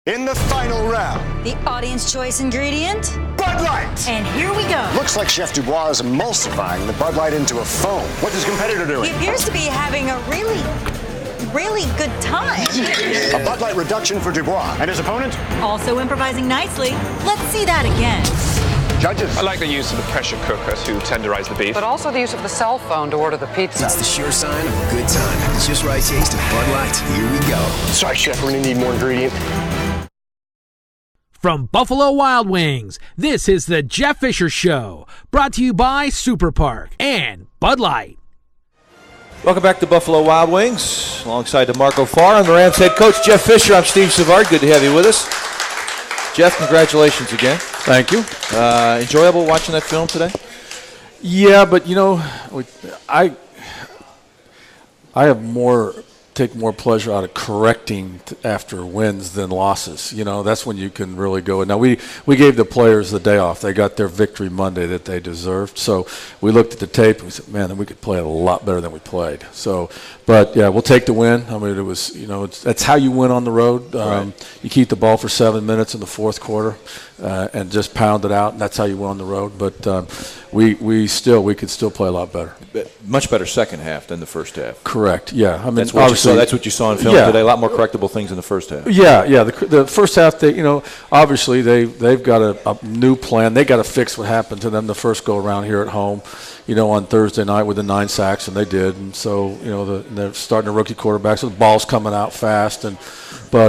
In the final round, the audience choice ingredient? Bud Light. And here we go. Looks like Chef Dubois is emulsifying the Bud Light into a foam. What's his competitor doing? He appears to be having a really good time. A Bud Light reduction for Dubois. And his opponent? Also improvising nicely. Let's see that again. Judges. I like the use of the pressure cooker to tenderize the beef. But also the use of the cell phone to order the pizza. It's the sure sign of a good time. It's just right taste of Bud Light. Here we go. Sorry, Chef, we're gonna need more ingredient. From Buffalo Wild Wings, this is the Jeff Fisher Show, brought to you by Super Park and Bud Light. Welcome back to Buffalo Wild Wings. Alongside DeMarco Farr, I'm the Rams head coach, Jeff Fisher. I'm Steve Savard. Good to have you with us. Jeff, congratulations again. Thank you. Enjoyable watching that film today? Yeah, but you know, I have take more pleasure out of correcting after wins than losses. You know, that's when you can really go. Now we gave the players the day off. They got their victory Monday that they deserved. So we looked at the tape and we said, man, we could play a lot better than we played. So, but yeah, we'll take the win. I mean, it was, you know, that's how you win on the road. Right. You keep the ball for 7 minutes in the fourth quarter and just pound it out, and that's how you win on the road. But we could still play a lot better. Much better second half than the first half. Correct. Yeah. I mean, that's what you saw in film today. A lot more correctable things in the first half. Yeah. The first half, obviously they've got a new plan. They got to fix what happened to them the first go around here at home. You know, on Thursday night with the 9 sacks, and they did. And so, you know, they're starting a rookie quarterback, so the ball's coming out fast. But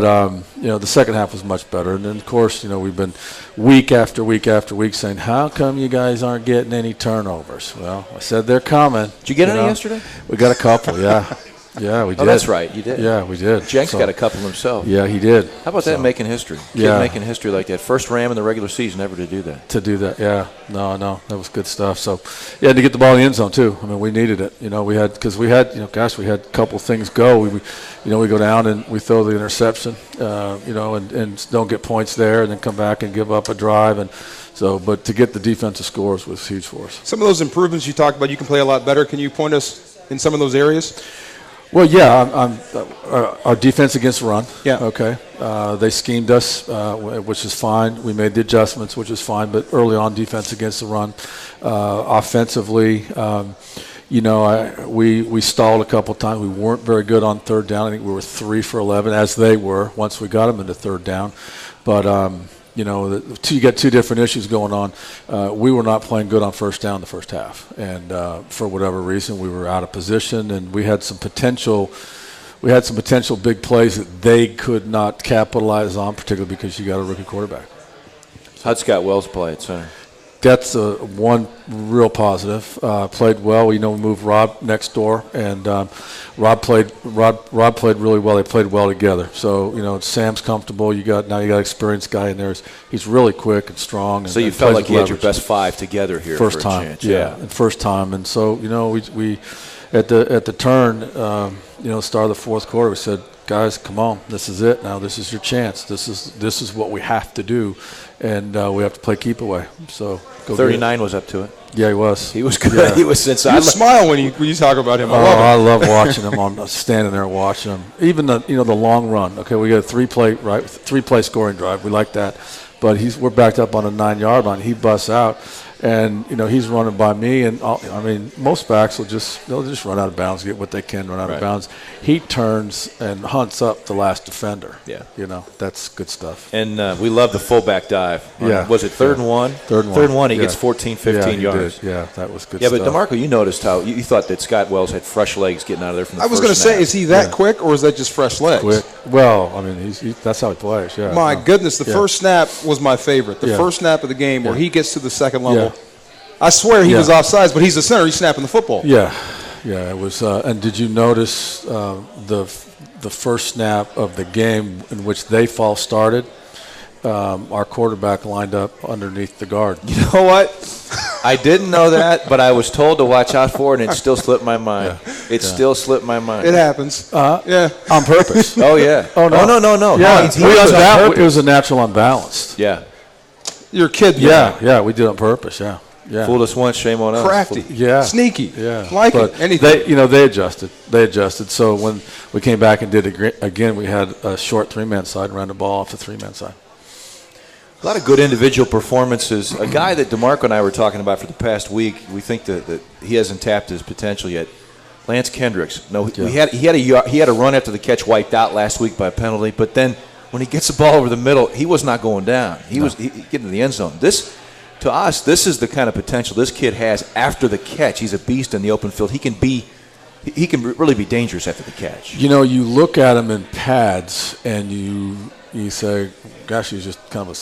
the second half was much better. And then, of course, you know, we've been week after week after week saying, how come you guys aren't getting any turnovers? Well, I said they're coming. Did you get any yesterday? We got a couple, yeah. Yeah, we did. Oh, that's right, you did. Yeah, we did. Jenks got a couple himself. Yeah, he did. How about that making history? Yeah. Making history like that. First Ram in the regular season ever to do that. Yeah. No, that was good stuff. So, yeah, to get the ball in the end zone, too. I mean, we needed it. You know, we had a couple things go. We go down and we throw the interception, and don't get points there and then come back and give up a drive. And so, but to get the defensive scores was huge for us. Some of those improvements you talked about, you can play a lot better. Can you point us in some of those areas? Well, yeah, our defense against the run. Yeah. Okay. They schemed us, which is fine. We made the adjustments, which is fine. But early on, defense against the run. Offensively, we stalled a couple times. We weren't very good on third down. I think we were 3 for 11, as they were once we got them into third down. But you got two different issues going on. We were not playing good on first down the first half, and for whatever reason, we were out of position, and we had some potential big plays that they could not capitalize on, particularly because you got a rookie quarterback. How'd Scott Wells play at center? That's one real positive. Played well. We moved Rob next door, and Rob played really well. They played well together. So Sam's comfortable. You got an experienced guy in there. He's really quick and strong. So you felt like you had your best 5 together here first for time. A chance. Yeah, first time. And so we at the turn, start of the fourth quarter, we said, guys, come on, this is it now. This is your chance. This is what we have to do, and we have to play keep away. So 39 was up to it. Yeah, he was. He was good. Yeah. He was inside. You smile when you talk about him. I love watching him. I'm standing there watching him. Even the long run. Okay, we got a 3-play scoring drive. We like that, but we're backed up on a 9-yard line. He busts out. And he's running by me, and most backs they'll just run out of bounds, get what they can, run out of bounds. He turns and hunts up the last defender. Yeah, that's good stuff. And we love the fullback dive. Yeah, was it third and one? Third and one. He gets 14, 15 yards. Did. Yeah, that was good. Yeah, stuff. but DeMarco, you noticed how you thought that Scott Wells had fresh legs getting out of there from the I was going to say, is he that quick, or is that just fresh legs? Quick. Well, that's how he plays. Yeah. My goodness, the first snap was my favorite. The first snap of the game where he gets to the second level. Yeah. I swear he was offsides, but he's the center. He's snapping the football. Yeah, it was. And did you notice the first snap of the game in which they false started? Our quarterback lined up underneath the guard. You know what? I didn't know that, but I was told to watch out for it, and it still slipped my mind. It still slipped my mind. It happens. Yeah, on purpose. Oh yeah. Oh no. No. Yeah, it was a natural unbalanced. Yeah. You're a kid. Yeah, we did it on purpose. Yeah. Yeah. Fooled us once, shame on us. Crafty. Yeah. Sneaky. Yeah. Like but it. Anything. They adjusted. So when we came back and did it again, we had a short 3-man side and ran the ball off the 3-man side. A lot of good individual performances. A guy that DeMarco and I were talking about for the past week, we think that he hasn't tapped his potential yet. Lance Kendricks. No, Yeah. he had a run after the catch wiped out last week by a penalty, but then when he gets the ball over the middle, he was not going down. He was getting to the end zone. To us, this is the kind of potential this kid has after the catch. He's a beast in the open field. He can really be dangerous after the catch. You know, you look at him in pads and you say, gosh, he's just kind of a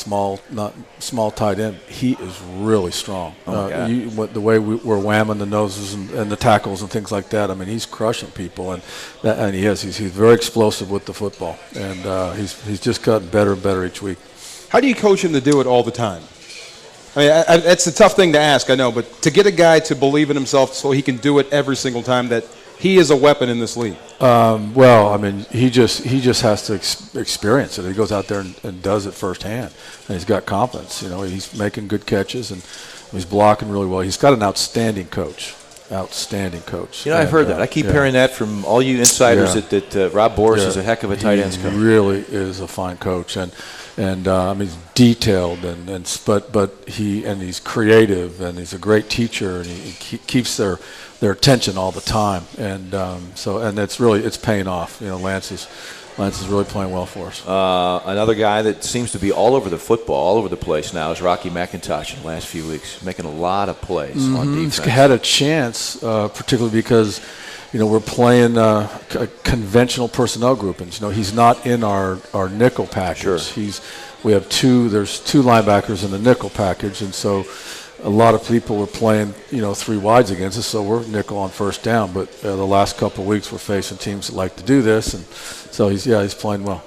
small tight end. He is really strong. The way we're whamming the noses and the tackles and things like that, I mean, he's crushing people, and he is. He's very explosive with the football, and he's just gotten better and better each week. How do you coach him to do it all the time? I mean, it's a tough thing to ask, I know, but to get a guy to believe in himself so he can do it every single time, that he is a weapon in this league. Well, I mean, he just has to experience it. He goes out there and does it firsthand, and he's got confidence. You know, he's making good catches and he's blocking really well. He's got an outstanding coach. You know, I've heard that. I keep hearing that from all you insiders that Rob Boris is a heck of a tight ends coach. He really is a fine coach, and I mean, he's detailed but he's creative, and he's a great teacher, and he keeps their attention all the time, and it's paying off. You know, Lance is really playing well for us. Another guy that seems to be all over the football, all over the place now, is Rocky McIntosh in the last few weeks, making a lot of plays on defense. He's had a chance, particularly because, you know, we're playing conventional personnel groupings. You know, he's not in our nickel package. Sure. There's two linebackers in the nickel package, and so a lot of people were playing, you know, 3 wides against us, so we're nickel on first down. But the last couple of weeks we're facing teams that like to do this, and so he's playing well.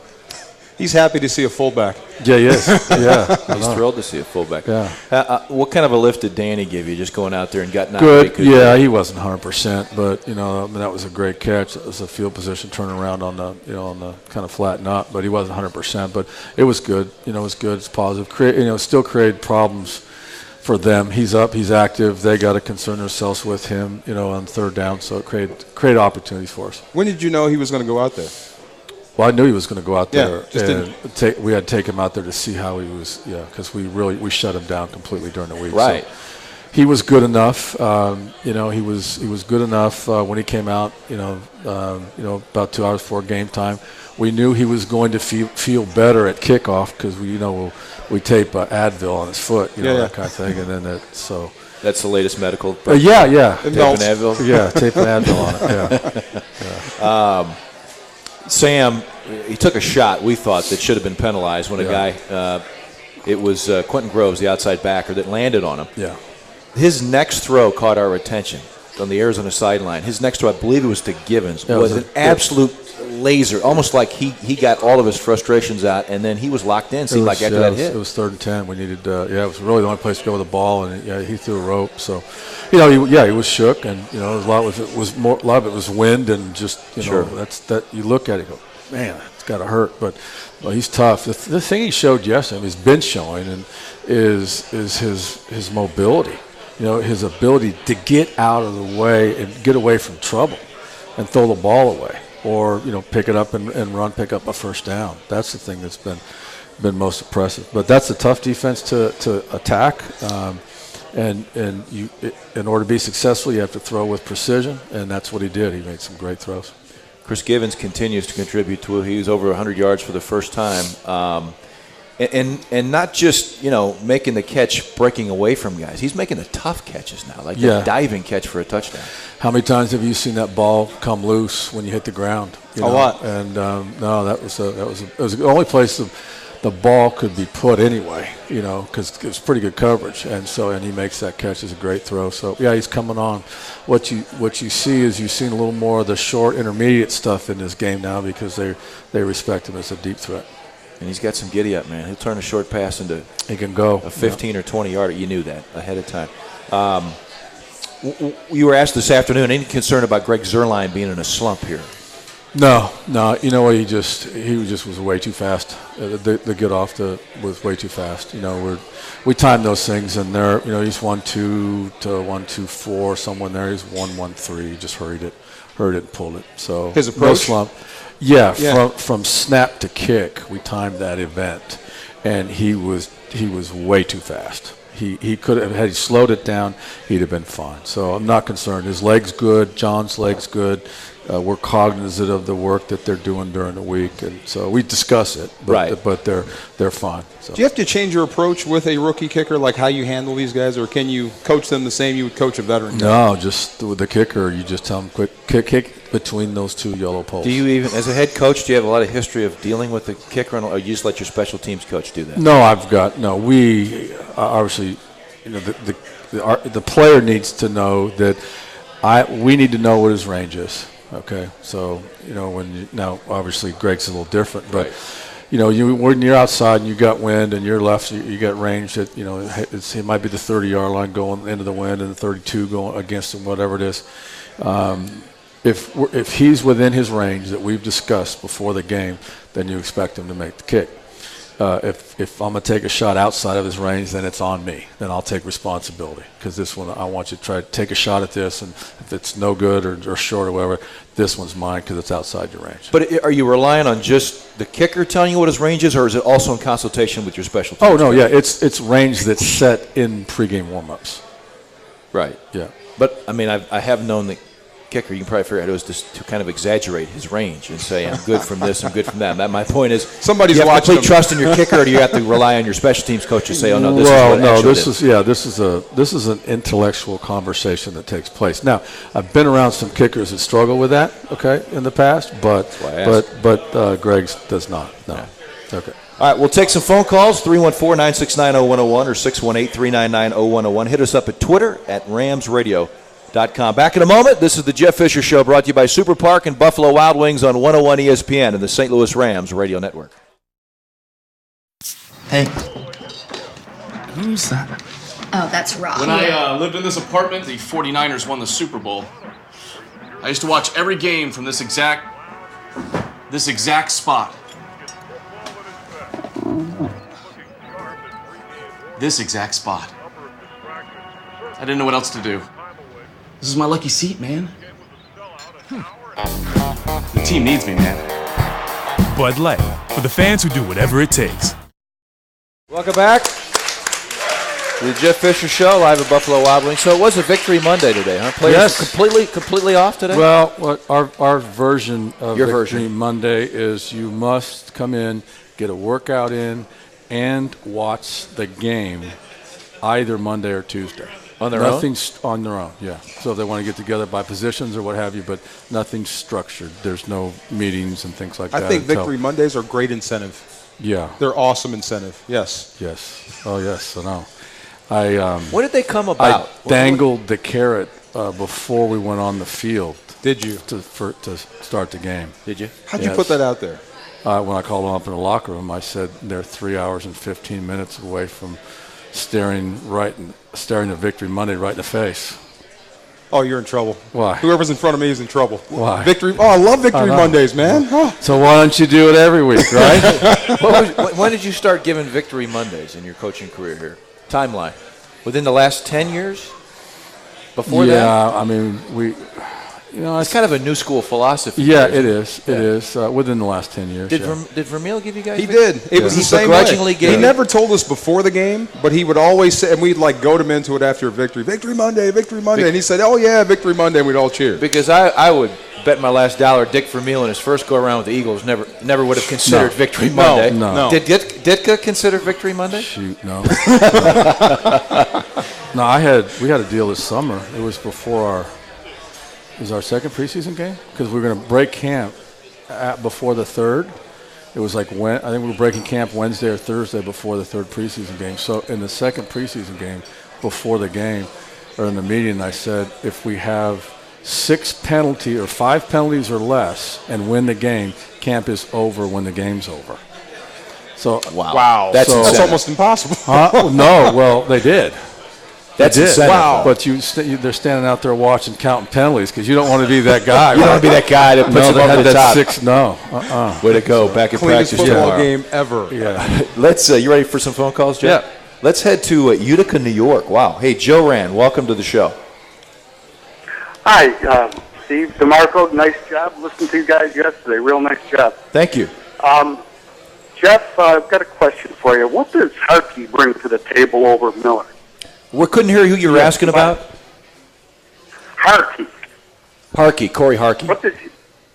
He's happy to see a fullback. Yeah, he is. Yeah, he's thrilled to see a fullback. Yeah. What kind of a lift did Danny give you, just going out there and got knocked? Good. Yeah, he wasn't 100%, but you know, I mean, that was a great catch. That was a field position turning around on the kind of flatten up, but he wasn't 100%. But it was good. You know, it was good. It's positive. Still created problems for them. He's up. He's active. They got to concern themselves with him. You know, on third down, so it created opportunities for us. When did you know he was going to go out there? Well, I knew he was going to go out there, and we had to take him out there to see how he was. Yeah, because we shut him down completely during the week. Right. So he was good enough. You know, he was good enough when he came out. You know, about 2 hours before game time, we knew he was going to feel better at kickoff because we tape Advil on his foot. That kind of thing, and then so. That's the latest medical. Tape and Advil. Yeah, tape and Advil on it. Yeah. Sam, he took a shot, we thought, that should have been penalized when a guy, it was Quentin Groves, the outside backer, that landed on him. Yeah. His next throw caught our attention on the Arizona sideline. His next throw, I believe it was to Givens, was an absolute laser, almost like he got all of his frustrations out, and then he was locked in, seemed like after that hit. It was 3rd and 10. We needed, it was really the only place to go with the ball, and he threw a rope. So, you know, he was shook, and you know, a lot of it was wind, and just you look at it, and go, man, it's got to hurt, but he's tough. The thing he showed yesterday, he's been showing, and is his mobility. You know, his ability to get out of the way and get away from trouble, and throw the ball away. Or, you know, pick it up and pick up a first down. That's the thing that's been most impressive. But that's a tough defense to attack. And in order to be successful, you have to throw with precision, and that's what he did. He made some great throws. Chris Givens continues to contribute to it. He was over 100 yards for the first time. And not just, you know, making the catch, breaking away from guys. He's making the tough catches now, like the diving catch for a touchdown. How many times have you seen that ball come loose when you hit the ground? A lot. And no, that was the only place the ball could be put anyway. You know, because it was pretty good coverage, and he makes that catch. Is a great throw. So yeah, he's coming on. What you see is you've seen a little more of the short, intermediate stuff in this game now because they respect him as a deep threat. And he's got some giddy up, man. He'll turn a short pass into he can go a 15 or 20 yarder. You knew that ahead of time. You were asked this afternoon, any concern about Greg Zuerlein being in a slump here? No. You know what? He just was way too fast. The get off was way too fast. We timed those things, and there, he's 1-2 to 1-2-4, somewhere there. He's 1-1-3. He just hurried it and pulled it. So his approach. No slump. Yeah. From snap to kick, we timed that event, and he was way too fast. He could have, had he slowed it down, he'd have been fine. So I'm not concerned. His leg's good. John's leg's good. We're cognizant of the work that they're doing during the week, and so we discuss it. But they're fine. So. Do you have to change your approach with a rookie kicker, like how you handle these guys, or can you coach them the same you would coach a veteran guy? No, just with the kicker, you just tell them quick kick between those two yellow poles. Do you even, as a head coach, do you have a lot of history of dealing with the kicker, or you just let your special teams coach do that? No, we obviously, the player needs to know that we need to know what his range is. Okay, so now obviously Greg's a little different, but when you're outside and you got wind and you're left, you got range that it might be the 30-yard line going into the wind and the 32 going against him, whatever it is. If he's within his range that we've discussed before the game, then you expect him to make the kick. If I'm going to take a shot outside of his range, then it's on me. Then I'll take responsibility, because this one I want you to try to take a shot at this, and if it's no good or short or whatever, this one's mine because it's outside your range. But are you relying on just the kicker telling you what his range is, or is it also in consultation with your special teams? Oh, no, yeah, it's range that's set in pregame warm-ups. Right. Yeah. But, I mean, I have known the kicker, you can probably figure out it was just to kind of exaggerate his range and say, I'm good from this, I'm good from that. My point is, somebody's you have watching complete trust in your kicker, or do you have to rely on your special teams coach to say, oh, no, this this is an intellectual conversation that takes place. Now, I've been around some kickers that struggle with that, in the past, but Greg does not. No. Yeah. Okay. All right, we'll take some phone calls, 314-969-0101 or 618-399-0101. Hit us up at Twitter at Rams Radio. Back in a moment. This is the Jeff Fisher Show, brought to you by Super Park and Buffalo Wild Wings on 101 ESPN and the St. Louis Rams Radio Network. Hey. Who's that? Oh, that's Rob. When I lived in this apartment, the 49ers won the Super Bowl. I used to watch every game from this exact spot. This exact spot. I didn't know what else to do. This is my lucky seat, man. The team needs me, man. Bud Light, for the fans who do whatever it takes. Welcome back to the Jeff Fisher Show, live at Buffalo Wild Wings. So it was a Victory Monday today, huh? Players completely off today? Well, what our version of Victory Monday is you must come in, get a workout in, and watch the game either Monday or Tuesday. On their own? Nothing's on their own, yeah. So if they want to get together by positions or what have you, but nothing's structured. There's no meetings and things like that. I think Victory Mondays are great incentive. Yeah. They're awesome incentive, yes. Yes. Oh, yes, I know. When did they come about? I dangled the carrot before we went on the field. Did you? To start the game. Did you? How'd you put that out there? When I called them up in the locker room, I said they're 3 hours and 15 minutes away from staring the Victory Monday right in the face. Oh, you're in trouble. Why? Whoever's in front of me is in trouble. Why? Victory. Oh, I love Victory Mondays, man. Oh. So why don't you do it every week, right? When did you start giving Victory Mondays in your coaching career here? Timeline. Within the last 10 years? Before that? Yeah, I mean, it's kind of a new school philosophy. Yeah, it is. It is within the last 10 years. Did Vermeil give you guys? He did. It was the same way. He never told us before the game, but he would always say, and we'd goad him into it after a victory. Victory Monday, and he said, "Oh yeah, Victory Monday," and we'd all cheer. Because I would bet my last dollar Dick Vermeil in his first go around with the Eagles never would have considered Victory Monday. No. Did Ditka consider Victory Monday? Shoot, no. No, we had a deal this summer. It was before our second preseason game, because we were going to break camp before the third. It was I think we were breaking camp Wednesday or Thursday before the third preseason game. So in the second preseason game, before the game, or in the meeting, I said, if we have 5 penalties or less and win the game, camp is over when the game's over. So wow, that's almost impossible. No, well, they did. That's They did. incentive. Wow. But they're standing out there watching, counting penalties because you don't want to be that guy. You don't want to be that guy that puts no, them they over had the that top. 6. No. Way to go. Back in Cleanest practice football tomorrow. game ever. Yeah. Let's. You ready for some phone calls, Jeff? Yeah. Let's head to Utica, New York. Wow. Hey, Joe Rand, welcome to the show. Hi, Steve, DeMarco, nice job. Listened to you guys yesterday. Real nice job. Thank you. Jeff, I've got a question for you. What does Harkey bring to the table over Miller? We couldn't hear who you were asking about. Harkey. Corey Harkey. What does he,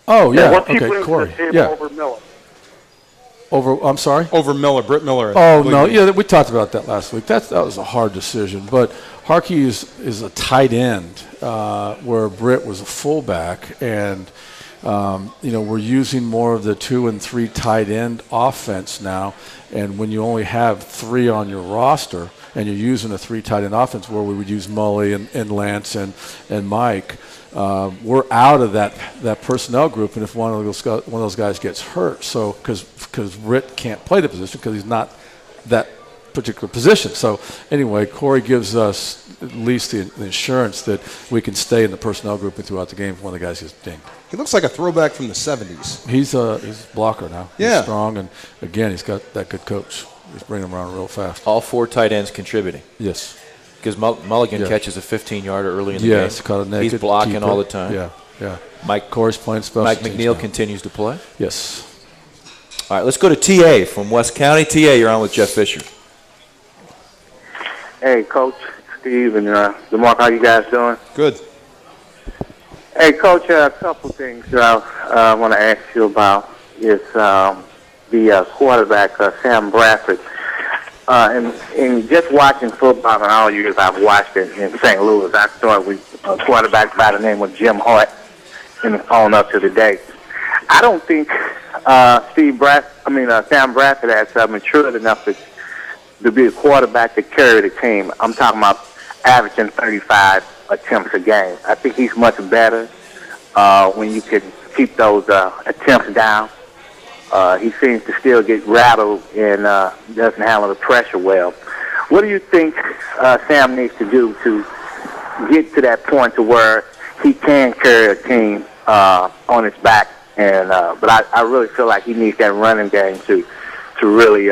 Oh, yeah. what's he Okay, bring Corey. to the table Yeah. over Miller? I'm sorry? Over Miller, Britt Miller. Oh, no. Yeah, we talked about that last week. That was a hard decision. But Harkey is a tight end where Britt was a fullback. And, we're using more of the 2 and 3 tight end offense now. And when you only have 3 on your roster and you're using a 3 tight end offense where we would use Mully and Lance and Mike, we're out of that personnel group, and if one of those guys gets hurt, so because Britt can't play the position because he's not that particular position. So anyway, Corey gives us at least the insurance that we can stay in the personnel group and throughout the game if one of the guys gets dinged. He looks like a throwback from the 70s. He's a blocker now. Yeah. He's strong, and again, he's got that good coach. He's bringing him around real fast. All 4 tight ends contributing. Yes. Because Mulligan Yeah. catches a 15-yarder early in the game. Yes, caught a naked He's blocking keeper. all the time. Yeah. Corey's playing special Mike teams McNeil now. continues to play. Yes. All right, let's go to TA from West County. TA, you're on with Jeff Fisher. Hey, Coach, Steve, and DeMarco, how you guys doing? Good. Hey, Coach, a couple things I want to ask you about is the quarterback, Sam Bradford. And just watching football and all years I've watched it in St. Louis, I started with a quarterback by the name of Jim Hart and on up to today. I don't think Sam Bradford has matured enough to be a quarterback to carry the team. I'm talking about averaging 35 attempts a game. I think he's much better when you can keep those attempts down. He seems to still get rattled and doesn't handle the pressure well. What do you think Sam needs to do to get to that point to where he can carry a team on his back? And but I really feel like he needs that running game to really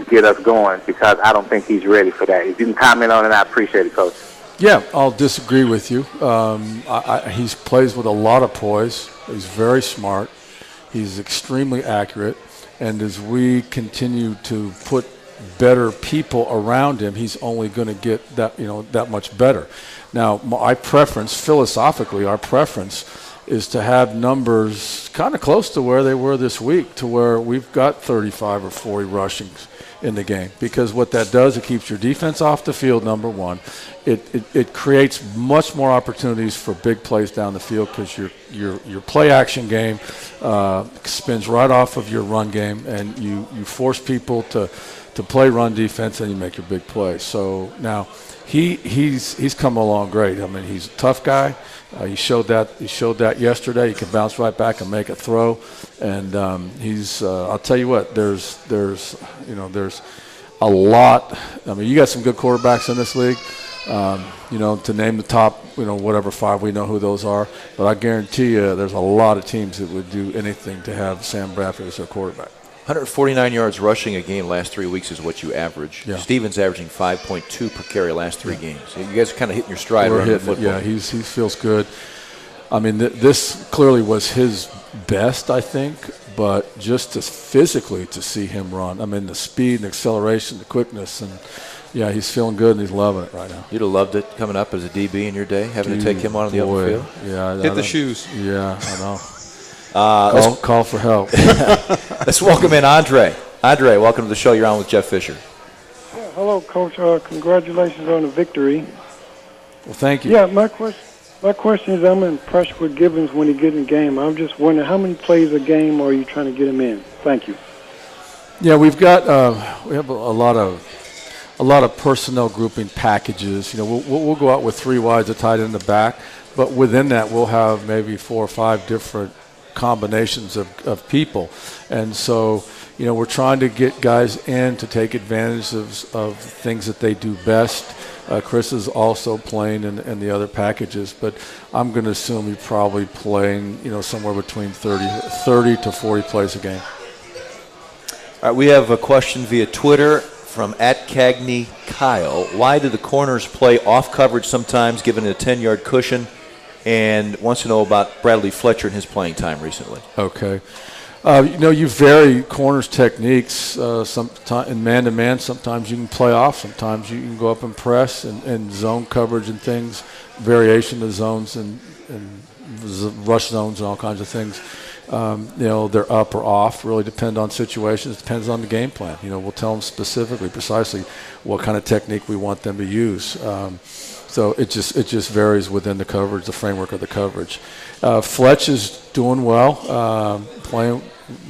get us going, because I don't think he's ready for that. If you can comment on it, I appreciate it, Coach. Yeah, I'll disagree with you. He plays with a lot of poise. He's very smart. He's extremely accurate. And as we continue to put better people around him, he's only going to get that much better. Now, our preference is to have numbers kind of close to where they were this week, to where we've got 35 or 40 rushings in the game, because what that does, it keeps your defense off the field, number one. It creates much more opportunities for big plays down the field, because your play action game spins right off of your run game, and you force people to play run defense, and you make your big plays. So now he's come along great. I mean, he's a tough guy. He showed that yesterday. He can bounce right back and make a throw, and I'll tell you what. There's a lot. I mean, you got some good quarterbacks in this league. To name the top, whatever 5, we know who those are. But I guarantee you, there's a lot of teams that would do anything to have Sam Bradford as their quarterback. 149 yards rushing a game last 3 weeks is what you average. Yeah. Stevens averaging 5.2 per carry last 3 games. So you guys are kind of hitting your stride We're running the hitting football. it. Yeah, he feels good. I mean, this clearly was his best, I think, but just physically to see him run. I mean, the speed and acceleration, the quickness, and yeah, he's feeling good and he's loving it right now. You'd have loved it coming up as a DB in your day, having to take him on the open field. Yeah, hit the shoes. Yeah, I know. Call for help. Let's welcome in Andre. Andre, welcome to the show. You're on with Jeff Fisher. Yeah, hello, Coach. Congratulations on the victory. Well, thank you. Yeah, my question is, I'm impressed with Gibbons when he gets in the game. I'm just wondering, how many plays a game are you trying to get him in? Thank you. Yeah, we have a lot of personnel grouping packages. We'll go out with 3 wides, a tight end in the back, but within that we'll have maybe 4 or 5 different combinations of people. And so, we're trying to get guys in to take advantage of things that they do best. Chris is also playing in the other packages, but I'm going to assume he's probably playing, somewhere between 30 to 40 plays a game. All right, we have a question via Twitter from @Cagney Kyle. Why do the corners play off coverage sometimes, given a 10-yard cushion? And wants to know about Bradley Fletcher and his playing time recently. Okay. You vary corners' techniques. Sometimes in man-to-man, sometimes you can play off. Sometimes you can go up and press and zone coverage and things, variation of zones and rush zones and all kinds of things. They're up or off. Really depend on situations. Depends on the game plan. We'll tell them specifically, precisely what kind of technique we want them to use. So it just varies within the coverage, the framework of the coverage. Fletch is doing well,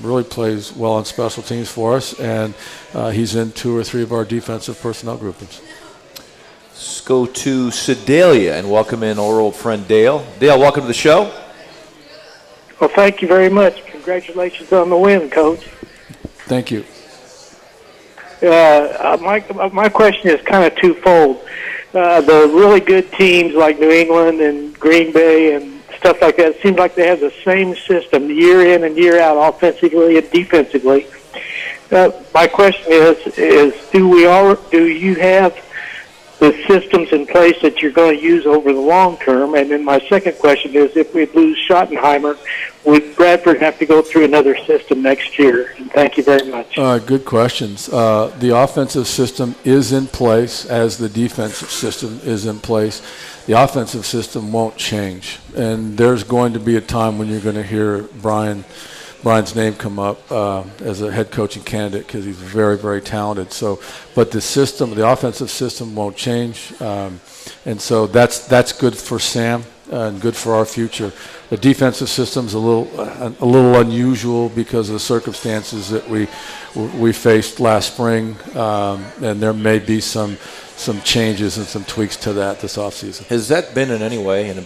really plays well on special teams for us, and he's in 2 or 3 of our defensive personnel groupings. Let's go to Sedalia and welcome in our old friend Dale. Dale, welcome to the show. Well, thank you very much. Congratulations on the win, Coach. Thank you. My question is kind of twofold. The really good teams like New England and Green Bay and stuff like that, it seems like they have the same system year in and year out, offensively and defensively. My question is do you have the systems in place that you're going to use over the long term? And then my second question is, if we lose Schottenheimer, would Bradford have to go through another system next year? And thank you very much. Good questions. The offensive system is in place as the defensive system is in place. The offensive system won't change. And there's going to be a time when you're going to hear Brian's name come up as a head coaching candidate because he's very, very talented. But the offensive system won't change, and so that's good for Sam and good for our future. The defensive system's a little unusual because of the circumstances that we faced last spring, and there may be some changes and some tweaks to that this offseason. Has that been in any way an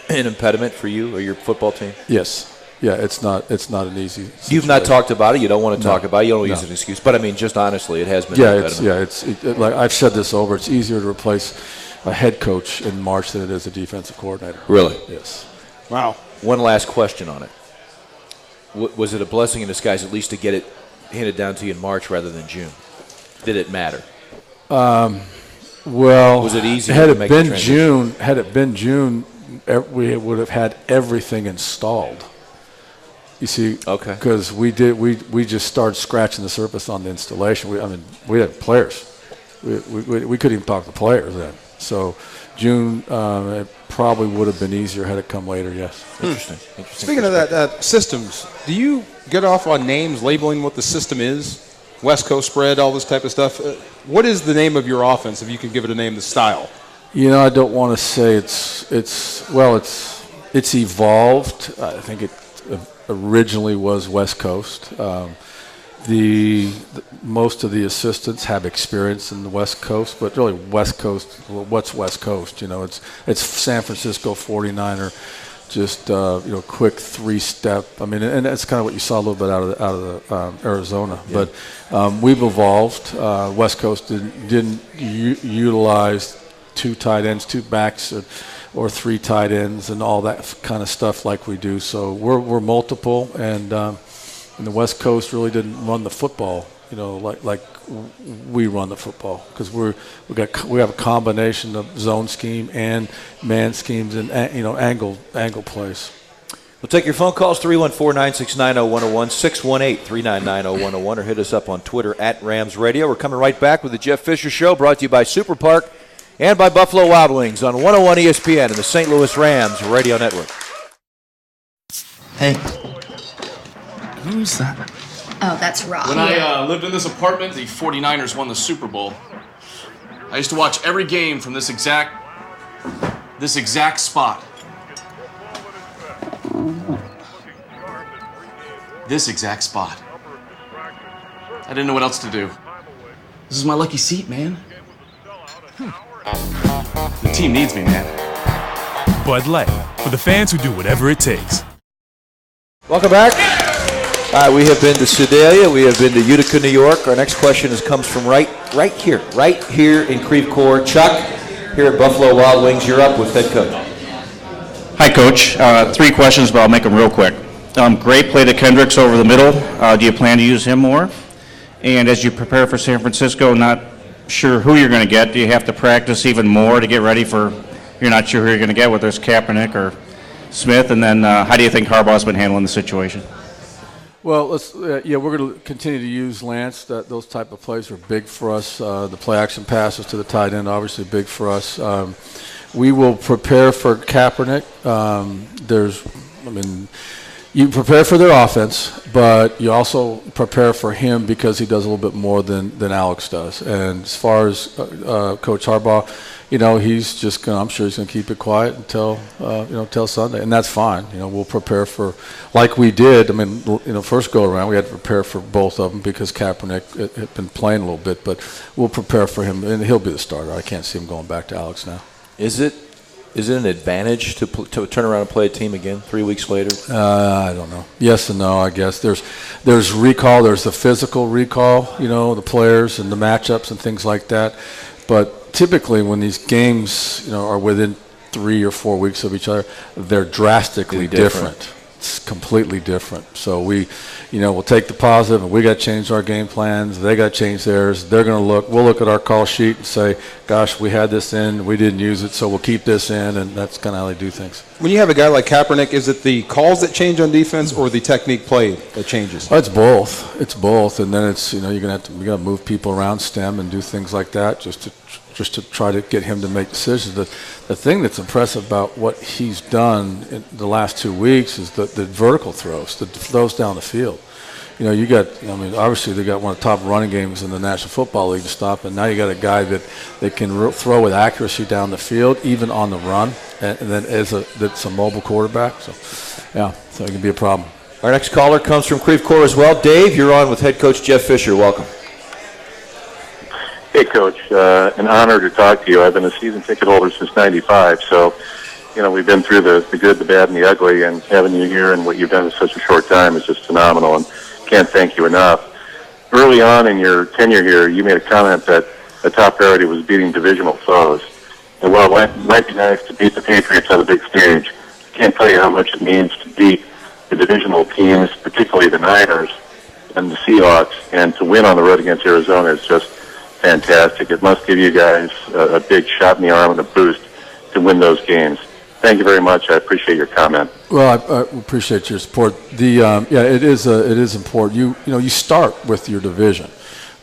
impediment for you or your football team? Yes. Yeah, it's not an easy situation. You've not talked about it. You don't want to talk about it. You don't use an excuse. But, I mean, just honestly, it has been an impediment. Like I've said this over. It's easier to replace a head coach in March than it is a defensive coordinator. Really? Yes. Wow. One last question on it. Was it a blessing in disguise at least to get it handed down to you in March rather than June? Did it matter? Well, was it easy had to it make been the transition? Had it been June, we would have had everything installed. You see, okay, because we just started scratching the surface on the installation. We had players. We couldn't even talk to players then. So June, it probably would have been easier had it come later. Yes. Interesting. Speaking of that, systems. Do you get off on names labeling what the system is? West Coast spread, all this type of stuff. What is the name of your offense, if you can give it a name, the style? I don't want to say it's evolved. I think it originally was West Coast. Most of the assistants have experience in the West Coast, but really West Coast. What's West Coast? It's San Francisco 49er. Just quick 3-step. And that's kind of what you saw a little bit out of Arizona. Yeah. But we've evolved. West Coast didn't utilize 2 tight ends, 2 backs, or 3 tight ends, and all that kind of stuff like we do. So we're multiple, and the West Coast really didn't run the football, like we run the football, because we have a combination of zone scheme and man schemes and angle plays. We'll take your phone calls, 314-969-0101, 618-399-0101, or hit us up on Twitter @RamsRadio. We're coming right back with the Jeff Fisher Show, brought to you by Super Park and by Buffalo Wild Wings on 101 ESPN and the St. Louis Rams Radio Network. Hey. Who's that? Oh, that's Rob. When I lived in this apartment, the 49ers won the Super Bowl. I used to watch every game from this exact spot. This exact spot. I didn't know what else to do. This is my lucky seat, man. The team needs me, man. Bud Light, for the fans who do whatever it takes. Welcome back. All right, we have been to Sedalia. We have been to Utica, New York. Our next question comes from right here in Creve Coeur. Chuck, here at Buffalo Wild Wings, you're up with head coach. Hi, Coach. 3 questions, but I'll make them real quick. Great play to Kendricks over the middle. Do you plan to use him more? And as you prepare for San Francisco, not sure who you're going to get, do you have to practice even more to get ready for, you're not sure who you're going to get, whether it's Kaepernick or Smith? And then how do you think Harbaugh's been handling the situation? Well, we're going to continue to use Lance. Those type of plays are big for us. The play action passes to the tight end, obviously big for us. We will prepare for Kaepernick. You prepare for their offense, but you also prepare for him because he does a little bit more than Alex does. And as far as Coach Harbaugh, he's just going. I'm sure he's going to keep it quiet until till Sunday, and that's fine. We'll prepare for, like we did. First go around, we had to prepare for both of them because Kaepernick had been playing a little bit, but we'll prepare for him, and he'll be the starter. I can't see him going back to Alex now. Is it an advantage to turn around and play a team again 3 weeks later? I don't know. Yes and no, I guess. There's recall. There's the physical recall, the players and the matchups and things like that. But typically when these games, are within 3 or 4 weeks of each other, they're drastically different. It's completely different. So we'll take the positive, and we got to change our game plans. They got to change theirs. They're going to we'll look at our call sheet and say, gosh, we had this in, we didn't use it, so we'll keep this in, and that's kind of how they do things. When you have a guy like Kaepernick, is it the calls that change on defense or the technique play that changes? It's both. It's both, and then it's, you're going to move people around stem and do things like that just to try to get him to make decisions. The thing that's impressive about what he's done in the last 2 weeks is the vertical throws, the throws down the field. Obviously they got one of the top running games in the National Football League to stop, and now you got a guy that can throw with accuracy down the field, even on the run, and then that's a mobile quarterback. So it can be a problem. Our next caller comes from Creve Coeur as well. Dave, you're on with head coach Jeff Fisher. Welcome. Hey, Coach. An honor to talk to you. I've been a season ticket holder since '95, so we've been through the good, the bad, and the ugly, and having you here and what you've done in such a short time is just phenomenal, and can't thank you enough. Early on in your tenure here, you made a comment that the top priority was beating divisional foes. And while it might be nice to beat the Patriots on a big stage, I can't tell you how much it means to beat the divisional teams, particularly the Niners and the Seahawks, and to win on the road against Arizona is just fantastic. It must give you guys a big shot in the arm and a boost to win those games. Thank you very much. I appreciate your comment. Well, I appreciate your support. It is important. You start with your division.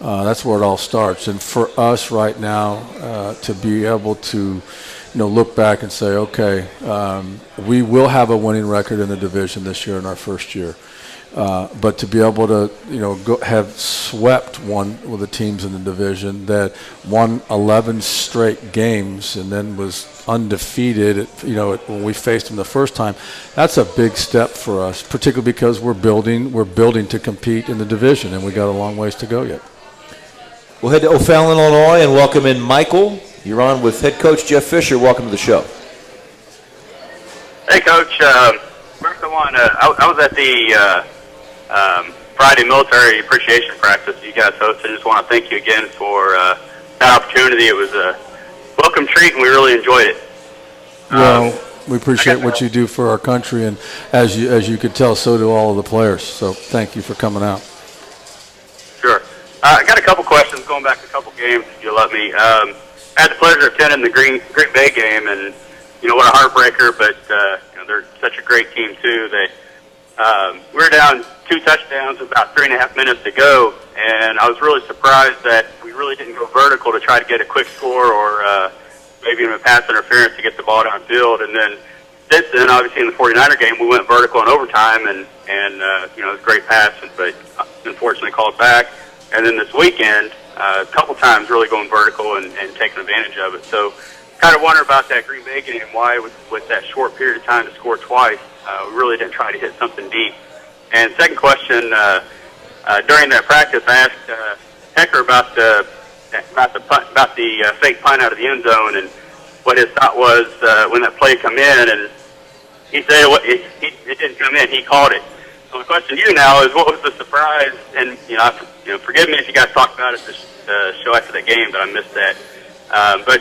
That's where it all starts. And for us right now, to be able to, look back and say, okay, we will have a winning record in the division this year in our first year. But to be able to, have swept one of the teams in the division that won 11 straight games and then was undefeated, when we faced them the first time, that's a big step for us, particularly because we're building to compete in the division, and we got a long ways to go yet. We'll head to O'Fallon, Illinois, and welcome in Michael. You're on with head coach Jeff Fisher. Welcome to the show. Hey, Coach. First I was at the Friday military appreciation practice you guys hosted. I just want to thank you again for that opportunity. It was a welcome treat, and we really enjoyed it. Well, we appreciate what you do for our country, and as you could tell, so do all of the players. So thank you for coming out. Sure. I got a couple questions going back to a couple games, if you'll let me. I had the pleasure of attending the Green Bay game, and what a heartbreaker, but they're such a great team too. We were down 2 touchdowns with about 3.5 minutes to go, and I was really surprised that we really didn't go vertical to try to get a quick score or maybe even a pass interference to get the ball downfield. And then since then, obviously in the 49er game, we went vertical in overtime, and it was a great pass, but unfortunately called back. And then this weekend, a couple times really going vertical and taking advantage of it. So kind of wonder about that Green Bay game, why with that short period of time to score twice, we really didn't try to hit something deep. And second question, during that practice, I asked Hecker about the fake punt out of the end zone and what his thought was when that play come in, and he said it didn't come in. He called it. So my question to you now is, what was the surprise? And forgive me if you guys talked about it this show after the game, but I missed that. But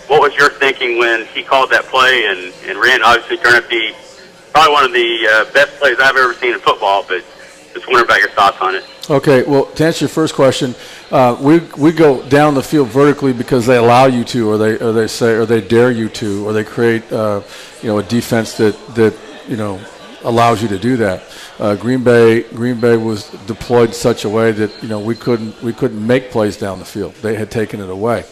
what was your thinking when he called that play and ran? Obviously, turned out to be probably one of the best plays I've ever seen in football. But just wondering about your thoughts on it. Okay, well, to answer your first question, we go down the field vertically because they allow you to, or they dare you to, or they create a defense that allows you to do that. Green Bay was deployed in such a way that we couldn't make plays down the field. They had taken it away.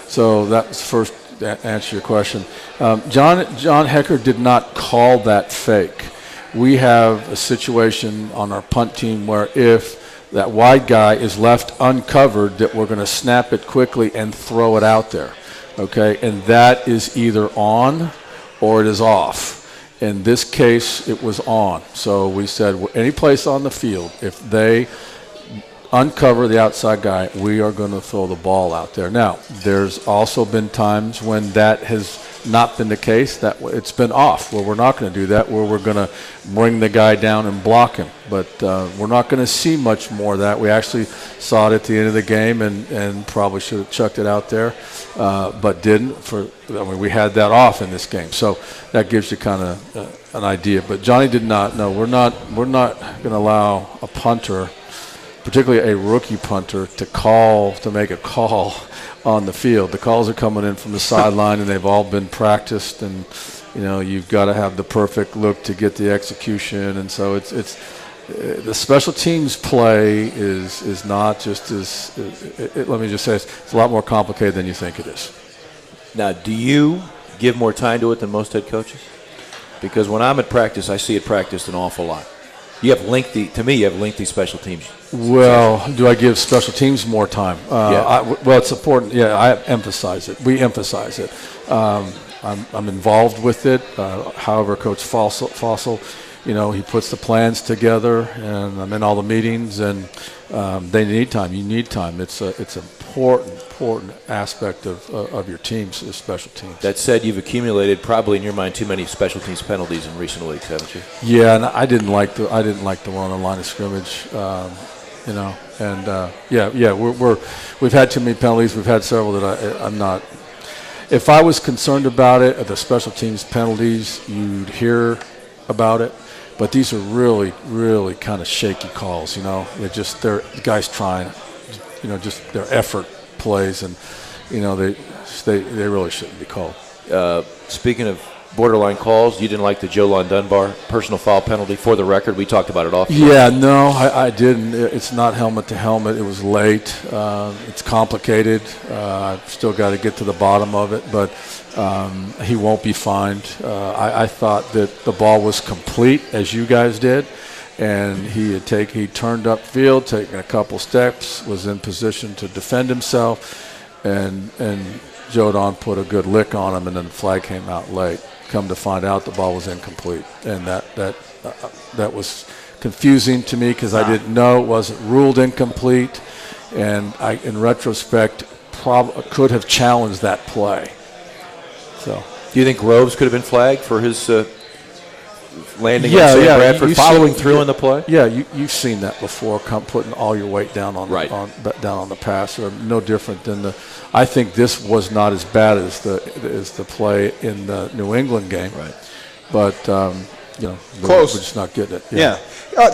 So that's first answer your question. John Hecker did not call that fake. We have a situation on our punt team where if that wide guy is left uncovered, that we're going to snap it quickly and throw it out there, okay? And that is either on or it is off. In this case, it was on. So we said any place on the field, if they uncover the outside guy, we are going to throw the ball out there. Now, there's also been times when that has not been the case, that it's been off, where we're not going to do that, where we're going to bring the guy down and block him. But we're not going to see much more of that. We actually saw it at the end of the game and probably should have chucked it out there, but didn't. We had that off in this game. So that gives you kind of an idea. But Johnny did not. No, we're not going to allow a punter, particularly a rookie punter, to make a call on the field. The calls are coming in from the sideline, and they've all been practiced. And you've got to have the perfect look to get the execution. And so it's the special teams play is not just as. Let me just say it's a lot more complicated than you think it is. Now, do you give more time to it than most head coaches? Because when I'm at practice, I see it practiced an awful lot. You have lengthy special teams. Well, do I give special teams more time? Well, it's important. Yeah, I emphasize it. We emphasize it. I'm involved with it. However, Coach Fossil, he puts the plans together, and I'm in all the meetings, and they need time. You need time. It's an important aspect of your team's special teams. That said, you've accumulated probably in your mind too many special teams penalties in recent weeks, haven't you? Yeah, and I didn't like the one on the line of scrimmage. We've had too many penalties. We've had several that I'm not. If I was concerned about it, the special teams penalties, you'd hear about it. But these are really, really kind of shaky calls. The guys trying, just their effort plays, and they really shouldn't be called. Speaking of borderline calls, you didn't like the Jolon Dunbar personal foul penalty. For the record, we talked about it off. Yeah, no, I didn't. It's not helmet to helmet. It was late. It's complicated. I've still got to get to the bottom of it, but he won't be fined. I thought that the ball was complete, as you guys did, and he turned upfield, taken a couple steps, was in position to defend himself, and Jodon put a good lick on him, and then the flag came out late. Come to find out, the ball was incomplete, and that was confusing to me because I didn't know it wasn't ruled incomplete, and I, in retrospect, could have challenged that play. So, do you think Groves could have been flagged for his landing on Sam Bradford, following through on the play? Yeah, you've seen that before, putting all your weight down on the pass. No different than I think this was not as bad as the play in the New England game. Right. But close. We're just not getting it. Yeah.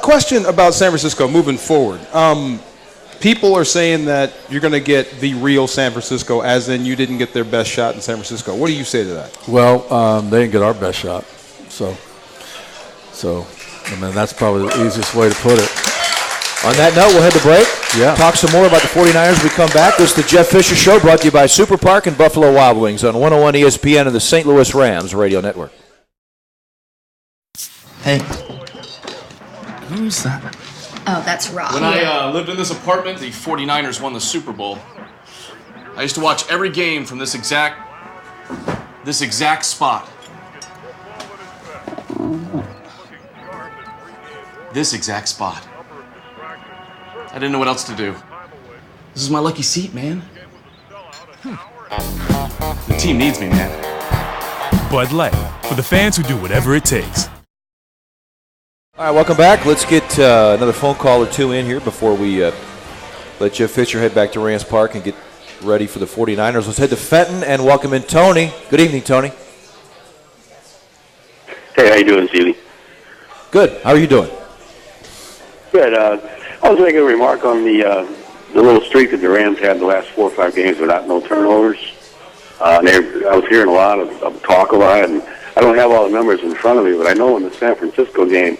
Question about San Francisco moving forward. People are saying that you're going to get the real San Francisco, as in you didn't get their best shot in San Francisco. What do you say to that? Well, they didn't get our best shot, so that's probably the easiest way to put it. On that note, we'll head to break. Yeah. Talk some more about the 49ers when we come back. This is the Jeff Fisher Show, brought to you by Super Park and Buffalo Wild Wings on 101 ESPN and the St. Louis Rams Radio Network. Hey. Who's that? Oh, that's Rob. When I lived in this apartment, the 49ers won the Super Bowl. I used to watch every game from this exact spot. This exact spot. I didn't know what else to do. This is my lucky seat, man. The team needs me, man. Bud Light, for the fans who do whatever it takes. All right, welcome back. Let's get another phone call or two in here before we let Jeff Fisher head back to Rams Park and get ready for the 49ers. Let's head to Fenton and welcome in Tony. Good evening, Tony. Hey, how you doing, Seeley? Good. How are you doing? Good. I was making a remark on the little streak that the Rams had the last 4 or 5 games without no turnovers. I was hearing a lot of talk about it, and I don't have all the numbers in front of me, but I know in the San Francisco game,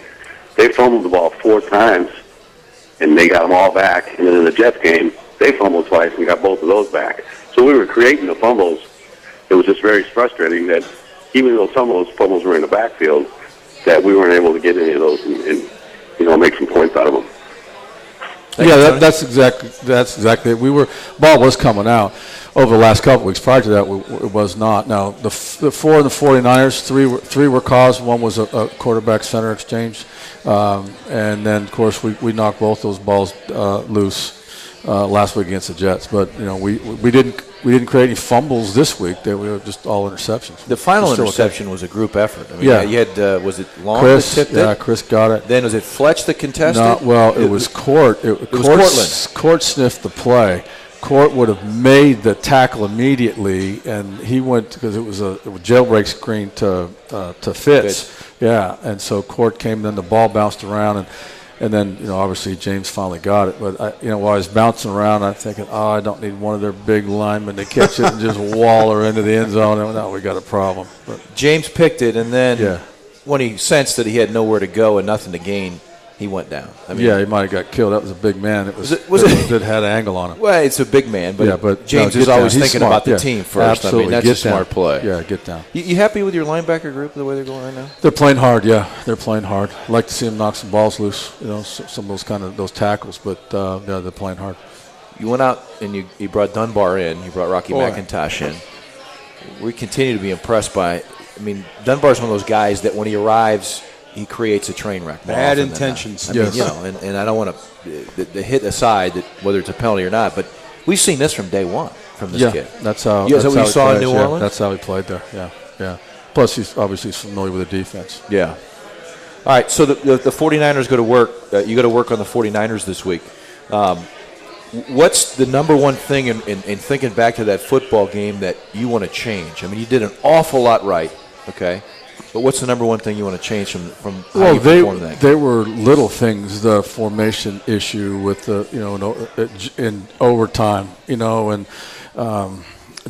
they fumbled the ball 4 times, and they got them all back. And then in the Jets game, they fumbled twice and got both of those back. So we were creating the fumbles. It was just very frustrating that even though some of those fumbles were in the backfield, that we weren't able to get any of those and make some points out of them. That's exactly it. Ball was coming out over the last couple of weeks. Prior to that, it was not. Now the 4 in the 49ers, three were caused. One was a quarterback center exchange, and then of course we knocked both those balls loose last week against the Jets. But we didn't create any fumbles this week. They were just all interceptions. The final interception was a group effort. I mean, you had was it Long Chris, that tipped it? it? Chris got it. Then was it Fletch that contested? No, well, it was Court. It was Cortland. Court sniffed the play. Court would have made the tackle immediately, and he went because it was a jailbreak screen to Fitz. Yeah, and so Court came. Then the ball bounced around, and then obviously James finally got it. But while I was bouncing around, I'm thinking, I don't need one of their big linemen to catch it and just wall her into the end zone. And now we got a problem. But James picked it, and then when he sensed that he had nowhere to go and nothing to gain, he went down. I mean, he might have got killed. That was a big man. It had an angle on it. Well, it's a big man, but James is always thinking about the team first. Absolutely. I mean, that's a smart play. Yeah, get down. You happy with your linebacker group the way they're going right now? They're playing hard. Yeah, they're playing hard. I'd like to see them knock some balls loose. Some of those tackles, but they're playing hard. You went out and you brought Dunbar in. You brought Rocky McIntosh in. We continue to be impressed by. I mean, Dunbar's one of those guys that when he arrives, he creates a train wreck. Bad intentions. I mean, and I don't want to the hit aside that whether it's a penalty or not, but we've seen this from day one from this kid. That's how. Is that what you saw in New Orleans? That's how he played there. Yeah. Plus, he's obviously familiar with the defense. Yeah. All right. So the 49ers go to work. You got to work on the 49ers this week. What's the number one thing in thinking back to that football game that you want to change? I mean, you did an awful lot right. Okay. But what's the number one thing you want to change from how you performed that game? There were little things, the formation issue with the in overtime, and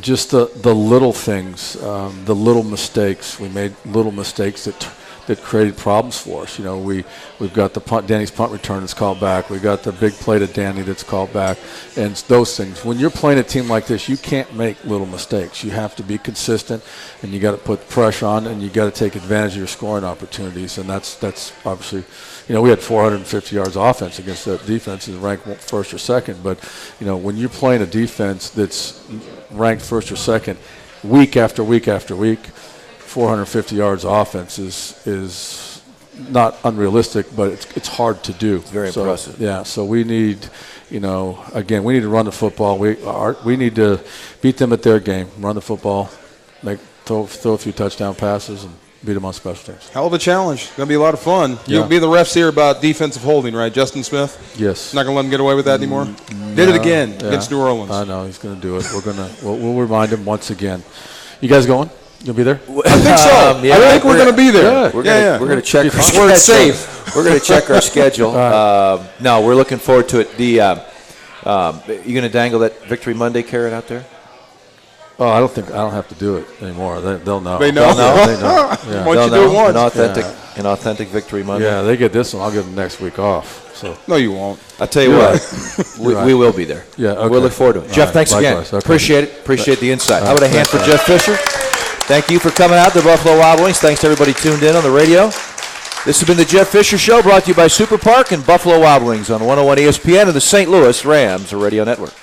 just the little things, the little mistakes. We made little mistakes that created problems for us. We've got the punt, Danny's punt return that's called back. We got the big play to Danny that's called back, and those things. When you're playing a team like this, you can't make little mistakes. You have to be consistent, and you got to put pressure on, and you got to take advantage of your scoring opportunities. And that's obviously, we had 450 yards of offense against that defense is ranked first or second. But when you're playing a defense that's ranked first or second, week after week after week. 450 yards of offense is not unrealistic, but it's hard to do. It's very impressive. Yeah, so we need, again, we need to run the football. We need to beat them at their game, run the football, throw a few touchdown passes, and beat them on special teams. Hell of a challenge. Going to be a lot of fun. Yeah. You'll be the refs here about defensive holding, right, Justin Smith? Yes. Not going to let him get away with that anymore? Did it again against New Orleans. I know he's going to do it. We'll remind him once again. You guys going? You'll be there? I think so. I think we're going to be there. We're going to check. We're safe. We're going to check our schedule. No, we're looking forward to it. You going to dangle that Victory Monday carrot out there? Oh, I don't have to do it anymore. They'll know. They know. They know. Yeah. Once you do it once. An authentic Victory Monday. Yeah, they get this one. I'll give them next week off. So no, you won't. I'll tell you what. We will be there. Yeah, okay. We'll look forward to it. Jeff, thanks again. Okay. Appreciate it. Appreciate the insight. How about a hand for Jeff Fisher? Thank you for coming out to the Buffalo Wild Wings. Thanks to everybody tuned in on the radio. This has been the Jeff Fisher Show, brought to you by Super Park and Buffalo Wild Wings on 101 ESPN and the St. Louis Rams Radio Network.